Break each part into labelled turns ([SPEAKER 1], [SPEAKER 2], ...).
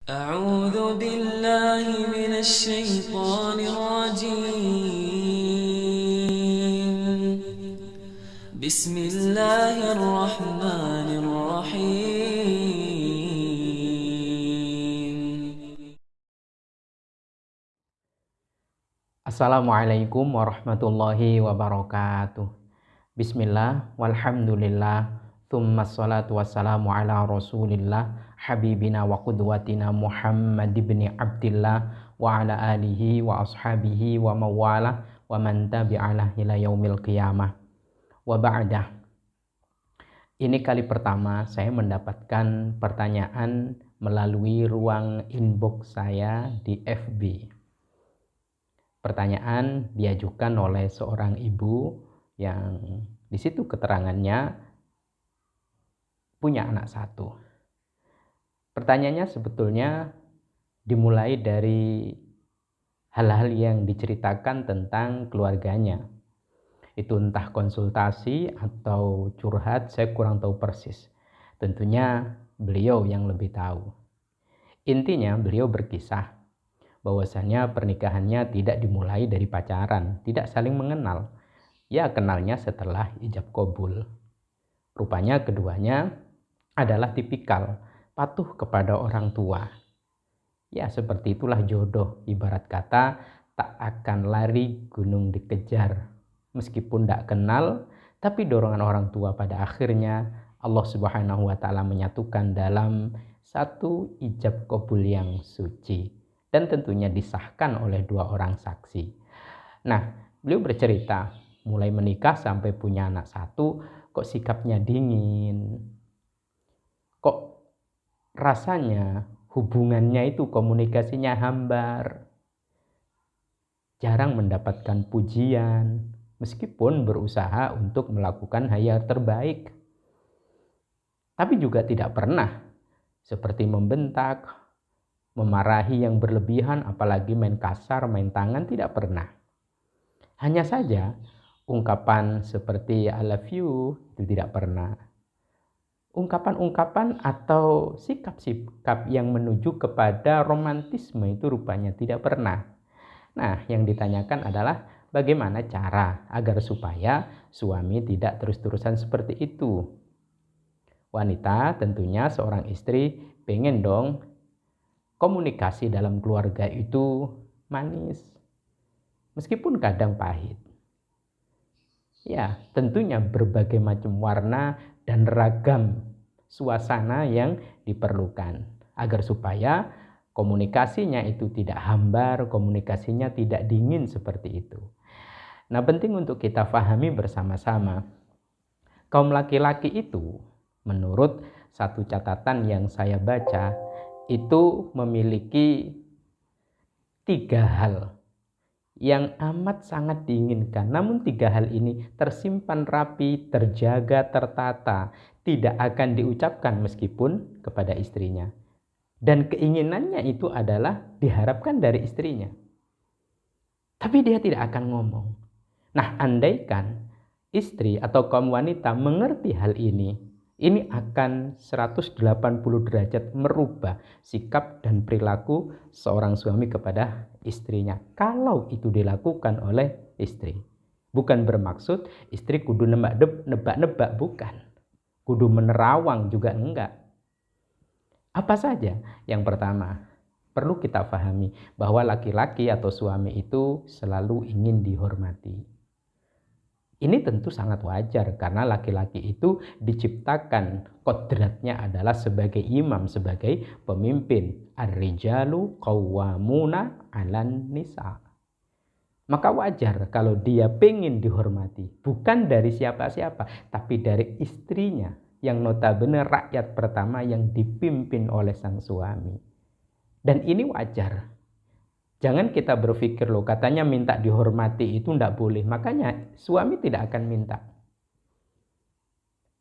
[SPEAKER 1] أعوذ بالله من الشيطان الرجيم بسم الله الرحمن الرحيم.
[SPEAKER 2] Assalamualaikum warahmatullahi wabarakatuh. Bismillah, walhamdulillah, thumma salatu wassalamu ala rasulillah, habibina wa qudwatina Muhammad ibn Abdillah, wa ala alihi wa ashabihi wa mawala, wa man tabi'alah ila yaumil qiyamah. Wa ba'dah. Ini kali pertama saya mendapatkan pertanyaan melalui ruang inbox saya di FB. Pertanyaan diajukan oleh seorang ibu yang di situ keterangannya punya anak satu. Pertanyaannya sebetulnya dimulai dari hal-hal yang diceritakan tentang keluarganya. Itu entah konsultasi atau curhat, saya kurang tahu persis. Tentunya beliau yang lebih tahu. Intinya beliau berkisah bahwasannya pernikahannya tidak dimulai dari pacaran, tidak saling mengenal. Ya, kenalnya setelah ijab kabul. Rupanya keduanya adalah tipikal patuh kepada orang tua. Ya, seperti itulah jodoh. Ibarat kata, tak akan lari gunung dikejar. Meskipun tak kenal, tapi dorongan orang tua pada akhirnya Allah Subhanahu wa taala menyatukan dalam satu ijab kabul yang suci. Dan tentunya disahkan oleh dua orang saksi. Nah, beliau bercerita, mulai menikah sampai punya anak satu, kok sikapnya dingin, kok rasanya hubungannya itu komunikasinya hambar, jarang mendapatkan pujian, meskipun berusaha untuk melakukan hal yang terbaik. Tapi juga tidak pernah seperti membentak, memarahi yang berlebihan, apalagi main kasar, main tangan, tidak pernah. Hanya saja ungkapan seperti I love you itu tidak pernah. Ungkapan-ungkapan atau sikap-sikap yang menuju kepada romantisme itu rupanya tidak pernah. Nah, yang ditanyakan adalah bagaimana cara agar supaya suami tidak terus-terusan seperti itu. Wanita tentunya seorang istri pengen dong komunikasi dalam keluarga itu manis, meskipun kadang pahit. Ya, tentunya berbagai macam warna dan ragam suasana yang diperlukan agar supaya komunikasinya itu tidak hambar, komunikasinya tidak dingin seperti itu. Nah, penting untuk kita pahami bersama-sama. Kaum laki-laki itu, menurut satu catatan yang saya baca, itu memiliki 3 hal yang amat sangat diinginkan. Namun 3 hal ini tersimpan rapi, terjaga, tertata, tidak akan diucapkan meskipun kepada istrinya. Dan keinginannya itu adalah diharapkan dari istrinya. Tapi dia tidak akan ngomong. Nah, andaikan istri atau kaum wanita mengerti hal ini akan 180 derajat merubah sikap dan perilaku seorang suami kepada istrinya. Kalau itu dilakukan oleh istri. Bukan bermaksud istri kudu nebak-nebak, bukan. Kudu menerawang juga enggak. Apa saja? Yang pertama, perlu kita pahami bahwa laki-laki atau suami itu selalu ingin dihormati. Ini tentu sangat wajar karena laki-laki itu diciptakan kodratnya adalah sebagai imam, sebagai pemimpin. Ar-rijalu qawwamuna 'alan nisa. Maka wajar kalau dia pengen dihormati, bukan dari siapa-siapa, tapi dari istrinya yang notabene rakyat pertama yang dipimpin oleh sang suami. Dan ini wajar. Jangan kita berpikir loh katanya minta dihormati itu tidak boleh. Makanya suami tidak akan minta.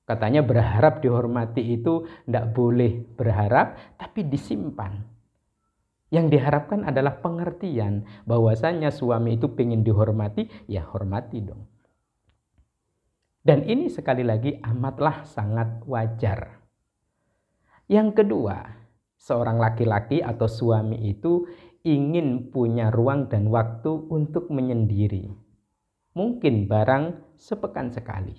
[SPEAKER 2] Katanya berharap dihormati itu tidak boleh berharap tapi disimpan. Yang diharapkan adalah pengertian bahwasanya suami itu pengen dihormati, ya hormati dong. Dan ini sekali lagi amatlah sangat wajar. Yang kedua, Seorang laki-laki atau suami itu ingin punya ruang dan waktu untuk menyendiri. Mungkin barang sepekan sekali.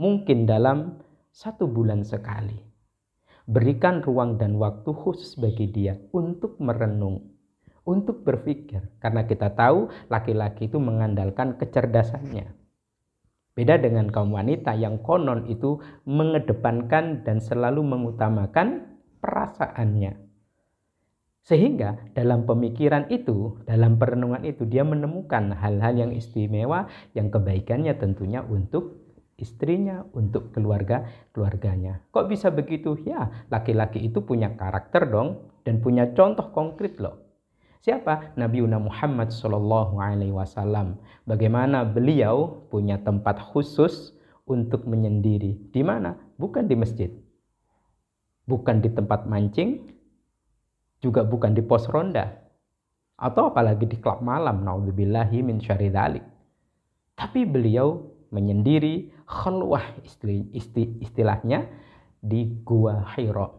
[SPEAKER 2] Mungkin dalam 1 bulan sekali. Berikan ruang dan waktu khusus bagi dia untuk merenung, untuk berpikir. Karena kita tahu laki-laki itu mengandalkan kecerdasannya. Beda dengan kaum wanita yang konon itu mengedepankan dan selalu mengutamakan perasaannya. Sehingga dalam pemikiran itu, dalam perenungan itu, dia menemukan hal-hal yang istimewa, yang kebaikannya tentunya untuk istrinya, untuk keluarganya. Kok bisa begitu? Ya, laki-laki itu punya karakter dong, dan punya contoh konkret loh. Siapa? Nabi Muhammad SAW. Bagaimana beliau punya tempat khusus untuk menyendiri. Di mana? Bukan di masjid. Bukan di tempat mancing, juga bukan di pos ronda, atau apalagi di klub malam, naudzubillahi min syarri dzalik. Tapi beliau menyendiri, khalwah istilahnya, di Gua Hira.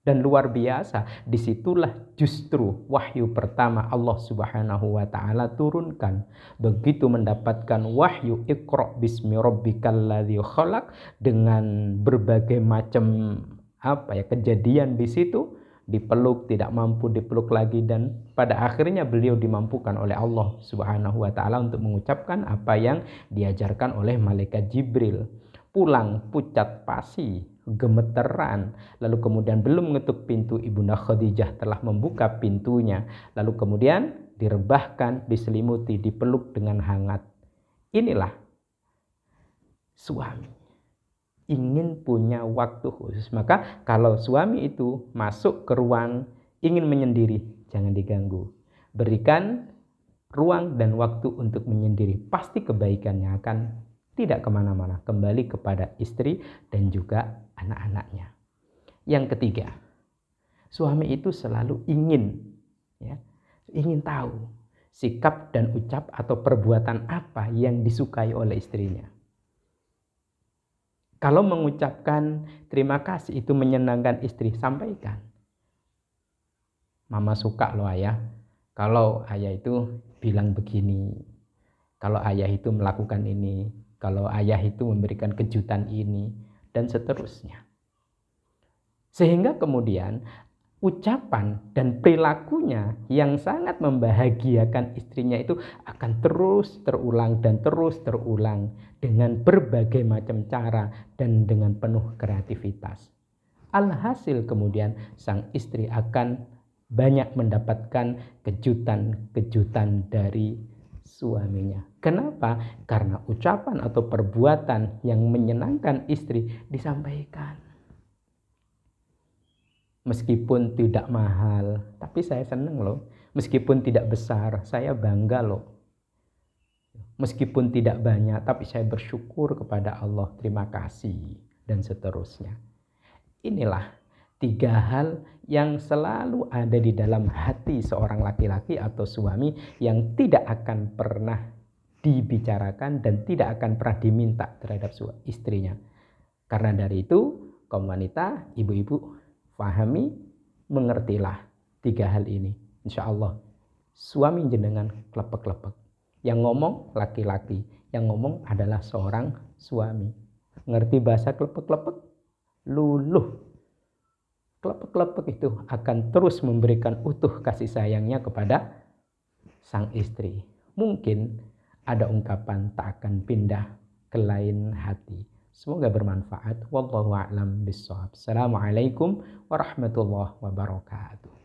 [SPEAKER 2] Dan luar biasa, disitulah justru wahyu pertama Allah Subhanahu wa ta'ala turunkan. Begitu mendapatkan wahyu Iqra bismi rabbikal ladzi khalaq, dengan berbagai macam kejadian di situ, dipeluk, tidak mampu dipeluk lagi, dan pada akhirnya beliau dimampukan oleh Allah Subhanahu wa ta'ala untuk mengucapkan apa yang diajarkan oleh malaikat Jibril. Pulang pucat pasi, gemeteran, lalu kemudian belum mengetuk pintu, Ibunda Khadijah telah membuka pintunya, lalu kemudian direbahkan, diselimuti, dipeluk dengan hangat. Inilah suami ingin punya waktu khusus. Maka kalau suami itu masuk ke ruang ingin menyendiri, jangan diganggu. Berikan ruang dan waktu untuk menyendiri. Pasti kebaikannya akan tidak kemana-mana, kembali kepada istri dan juga anak-anaknya. Yang ketiga, suami itu selalu ingin tahu sikap dan ucap atau perbuatan apa yang disukai oleh istrinya. Kalau mengucapkan terima kasih itu menyenangkan istri, sampaikan. Mama suka loh ayah, kalau ayah itu bilang begini, kalau ayah itu melakukan ini, kalau ayah itu memberikan kejutan ini, dan seterusnya. Sehingga kemudian ucapan dan perilakunya yang sangat membahagiakan istrinya itu akan terus terulang dan terus terulang dengan berbagai macam cara dan dengan penuh kreativitas. Alhasil kemudian sang istri akan banyak mendapatkan kejutan-kejutan dari suaminya. Kenapa? Karena ucapan atau perbuatan yang menyenangkan istri disampaikan. Meskipun tidak mahal, tapi saya senang loh. Meskipun tidak besar, saya bangga loh. Meskipun tidak banyak, tapi saya bersyukur kepada Allah, terima kasih, dan seterusnya. Inilah 3 hal yang selalu ada di dalam hati seorang laki-laki atau suami yang tidak akan pernah dibicarakan dan tidak akan pernah diminta terhadap istrinya. Karena dari itu, kaum wanita, ibu-ibu, pahami, mengertilah 3 hal ini. Insya Allah suami jenengan klepek-klepek. Yang ngomong laki-laki, yang ngomong adalah seorang suami. Ngerti bahasa klepek-klepek? Luluh. Klepek-klepek itu akan terus memberikan utuh kasih sayangnya kepada sang istri. Mungkin ada ungkapan tak akan pindah ke lain hati. Semoga bermanfaat. Wallahu a'lam bishawab. Assalamualaikum warahmatullahi wabarakatuh.